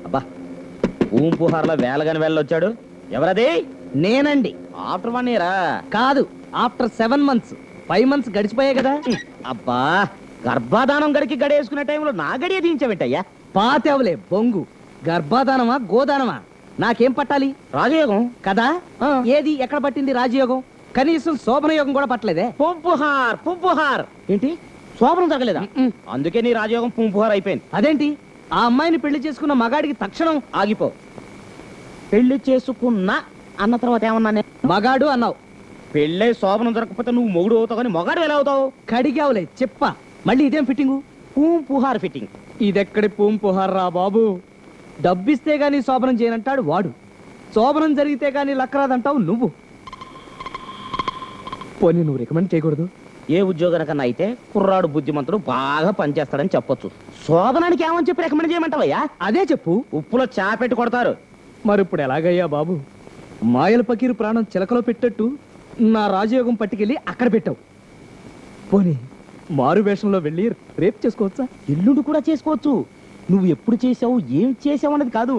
అబ్బా ఊంపుహార్లో వేలగాని వెళ్ళొచ్చాడు. ఎవరది? నేనండి. ఆఫ్టర్ 1 year కాదు, ఆఫ్టర్ 7 months. 5 months గడిచిపోయాయి కదా. అబ్బా గర్భాధానం గడికి గడేసుకునే టైంలో నా గడియ దించబెట్టయ్యా. పాతేవలే బొంగు. గర్భాధానమా గోదానమా నాకేం పట్టాలి? రాజయోగం కదా. ఏది ఎక్కడ పట్టింది రాజయోగం? కనీసం శోభన యోగం కూడా పట్టలేదే. పుంపుహార్ ఏంటి శోభనం తగలేదా? అందుకే నీ రాజయోగం పుంపుహార్ అయిపోయింది. అదేంటి? ఆ అమ్మాయిని పెళ్లి చేసుకున్న మగాడికి తక్షణం ఆగిపో. పెళ్లి చేసుకున్నా అన్న తర్వాత ఏమన్నా? మగాడు అన్నావు. పెళ్ళై శోభనం దొరకపోతే నువ్వు మొగుడు అవుతావు కానీ మగాడు ఎలా అవుతావు? కడిగావులే చెప్ప. మళ్ళీ ఇదేం ఫిట్టింగు? పుంపుహార్ ఫిట్టింగ్. ఇదెక్కడి పుంపుహార్ రా బాబు. డబ్బిస్తే గానీ శోభనం చేయనంటాడు వాడు. శోభనం జరిగితే గానీ లక్కరాదంటావు నువ్వు. పోనీ నువ్వు రికమెండ్ చేయకూడదు? ఏ ఉద్యోగానికన్నా అయితే కుర్రాడు బుద్ధిమంతుడు బాగా పనిచేస్తాడని చెప్పొచ్చు. శోభనానికి ఏమని చెప్పి రికమెండ్ చేయమంటావయ్యా? అదే చెప్పు. ఉప్పులో చాపెట్టి కొడతారు. మరి ఇప్పుడు ఎలాగయ్యా బాబు? మాయల పకీరు ప్రాణం చిలకలో పెట్టట్టు నా రాజయోగం పట్టుకెళ్ళి అక్కడ పెట్టావు. పోనీ మారు వేషంలో వెళ్ళి రేపు చేసుకోవచ్చా? ఎల్లుండి కూడా చేసుకోవచ్చు. నువ్వు ఎప్పుడు చేసావు ఏం చేసావు అన్నది కాదు,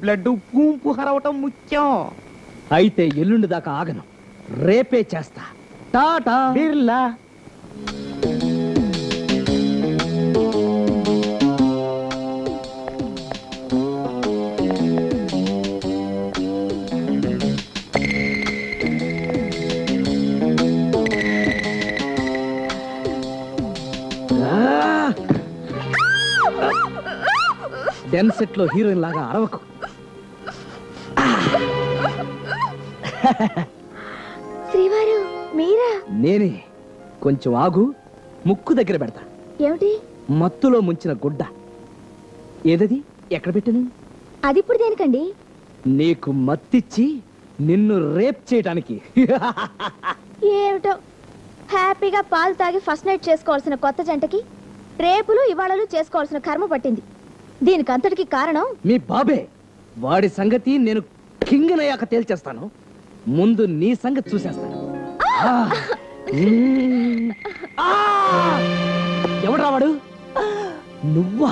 బ్లడ్ పుంపుహార్ అవటం ముఖ్యం. అయితే ఎల్లుండి దాకా ఆగను, రేపే చేస్తా. టాటా బిర్లా. డెన్ సెట్ లో హీరోయిన్ లాగా అరవకు. శ్రీవారు మీరా? నేనే. కొంచెం ఆగు, ముక్కు దగ్గర పెడతా. ఏమిటి? మత్తులో ముంచిన గుడ్డ. ఏదది? ఎక్కడ పెట్టాను? అది ఇప్పుడు దేనికండి? నీకు మత్తిచ్చి నిన్ను రేప్ చేయటానికి. ఏమిటో హ్యాపీగా పాలు తాగి ఫస్ట్ నైట్ చేసుకోవాల్సిన కొత్త జంటకి రేపులు ఇవాళలు చేసుకోవాల్సిన కర్మ పట్టింది. దీనికి అంతటికి కారణం మీ బాబే. వాడి సంగతి నేను కింగనయ్యాక తేల్చేస్తాను. ముందు నీ సంగతి చూసేస్తాను. ఎవడ్రా వాడు? నువ్వా?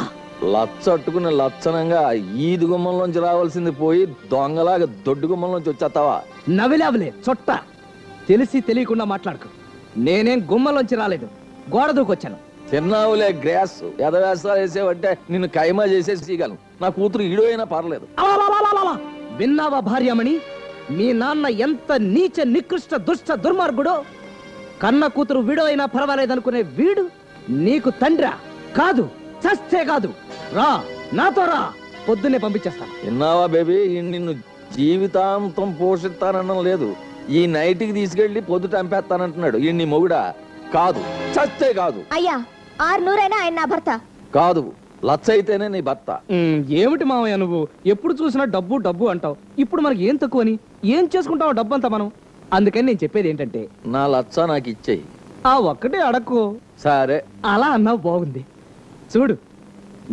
లచ్చట్టుకుని లచ్చనంగా ఈది గుమ్మంలోంచి రావాల్సింది పోయి దొంగలాగా దొడ్డు గుమ్మంలోంచి వచ్చేస్తావా? నవిలావులే చొట్ట. తెలిసి తెలియకుండా మాట్లాడుకో. నేనేం గుమ్మంలోంచి రాలేదు, గోడ దూకొచ్చాను. తిన్నావులే గ్రాస్. ఎదవేస్తాలు వేసేవంటే నిన్ను కైమా చేసేయగలను. నా కూతురు ఈడో అయినా పర్లేదు. విన్నావా భార్యమణి? మీ నాన్న ఎంత నీచ నికృష్ట దుష్ట దుర్మార్గుడో. కన్న కూతురు వీడో అయినా పర్వాలేదనుకునే వీడు నీకు తండ్రా? కాదు, చస్తే కాదు. రా, నాతో రా, పొద్దున్నే పంపించేస్తాను. విన్నావా బేబీ? నిన్ను జీవితాంతం పోషిస్తానడం లేదు, ఈ నైట్కి తీసుకెళ్లి పొద్దు చంపేస్తానంటున్నాడు. ఈ నీ మొగుడా? కాదు, చస్తే కాదు. అయ్యా 600 ఆయన నా భర్త కాదు, లచ్చ అయితేనే నీ భర్త. ఏమిటి మావయ్య నువ్వు ఎప్పుడు చూసినా డబ్బు డబ్బు అంటావు. ఇప్పుడు మనకి ఏం తక్కువని? ఏం చేసుకుంటావు డబ్బంతా మనం? అందుకని నేను చెప్పేది ఏంటంటే, నా లచ్చ నాకు ఇచ్చేయి. ఆ ఒక్కటే అడక్కు. సరే. అలా అన్నావు బాగుంది. చూడు,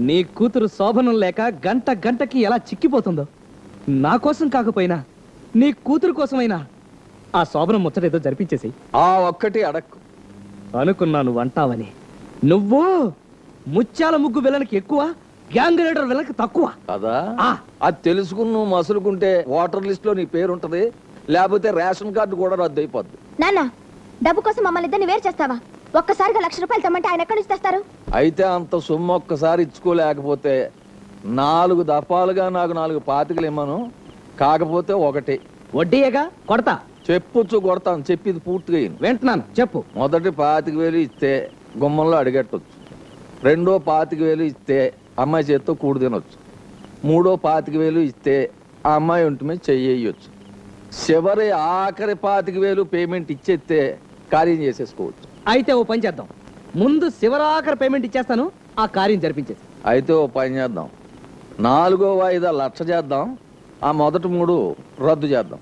నీ కూతురు శోభనం లేక గంట గంటకి ఎలా చిక్కిపోతుందో. నా కోసం కాకపోయినా నీ కూతురు కోసమైనా ఆ శోభనం ముచ్చటేదో జరిపించేసి. ఆ ఒక్కటి అడక్కు. అనుకున్నా నువ్వు అంటావని. నువ్వు ముత్యాల ముగ్గు విలనికి ఎక్కువ, గ్యాంగ్ లీడర్ విలనికి తక్కువ కదా. అది తెలుసుకుని నువ్వు మసులుకుంటే ఓటర్ లిస్ట్ లో నీ పేరు ఉంటది, లేకపోతే రేషన్ కార్డు కూడా రద్దు అయిపోద్ది. నాన్న, డబ్బు కోసం మమ్మల్ని ఇద్దరిని వేరు చేస్తావా? ఒక్కసారిగా 1,00,000 రూపాయలు తెమ్మంటే ఆయన ఎక్కడి నుంచి తెస్తారు? అయితే అంత సొమ్ము ఒక్కసారి ఇచ్చుకోలేకపోతే 4 దఫాలుగా నాకు 4 పాతికలు ఇమ్మను. కాకపోతే ఒకటి వడ్డీయేగా కొడతా. చెప్పొచ్చు, కొడతాను. చెప్పిది పూర్తిగా వింటున్నాను, చెప్పు. మొదటి 25,000 ఇస్తే గుమ్మంలో అడిగట్టొచ్చు. రెండో 25,000 ఇస్తే అమ్మాయి చేత్తో కూడు తినొచ్చు. మూడో 25,000 ఇస్తే ఆ అమ్మాయి ఒంటి మీద చెయ్యొచ్చు. చివరి ఆఖరి 25,000 పేమెంట్ ఇచ్చేస్తే కార్యం చేసేసుకోవచ్చు. అయితే ఓ పని చేద్దాం, ముందు శివరాఖరి పేమెంట్ ఇచ్చేస్తాను, ఆ కార్యం జరిపించేసి. అయితే ఓ పని చేద్దాం, 4వ వాయిదా 1,00,000 చేద్దాం, ఆ మొదటి 3 రద్దు చేద్దాం.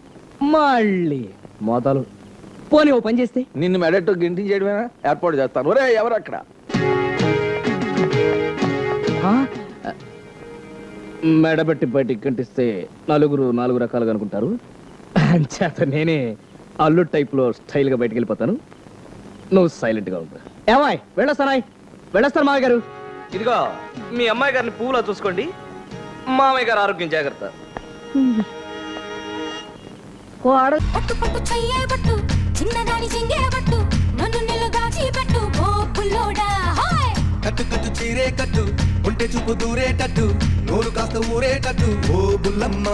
మళ్ళీ మొదలు. పోనీ ఓ పని చేస్తే నిన్ను మెడట్టు గింటించేయడమేనా? ఏర్పాటు చేస్తాను. ఒరే ఎవరు అక్కడ? మెడబెట్టి బయటికి కంటిస్తే 4 రకాలుగా అనుకుంటారు. చేత నేనే అల్లు టైప్ లో స్టైల్ గా బయటకు వెళ్ళిపోతాను. నువ్వు సైలెంట్ గా ఉంటా. ఏమాయ్ వెళ్ళొస్తానాయ్? వెళ్ళొస్తాను మావి గారు. ఇదిగో మీ అమ్మాయి గారిని పువ్వులా చూసుకోండి, మామయ్య గారు ఆరోగ్యం జాగ్రత్త. పట్టు పట్టు చెయ్యబట్టు చిన్నదాని చింగేబట్టు నన్ను నిలుగాచి పెట్టు ఓ పుల్లోడా. కట్టు కట్టు చీరే కట్టు ఉంటే చూపు దూరేటట్టు నోరు కాస్త ఊరేటట్టు ఓ బుల్లమ్మ.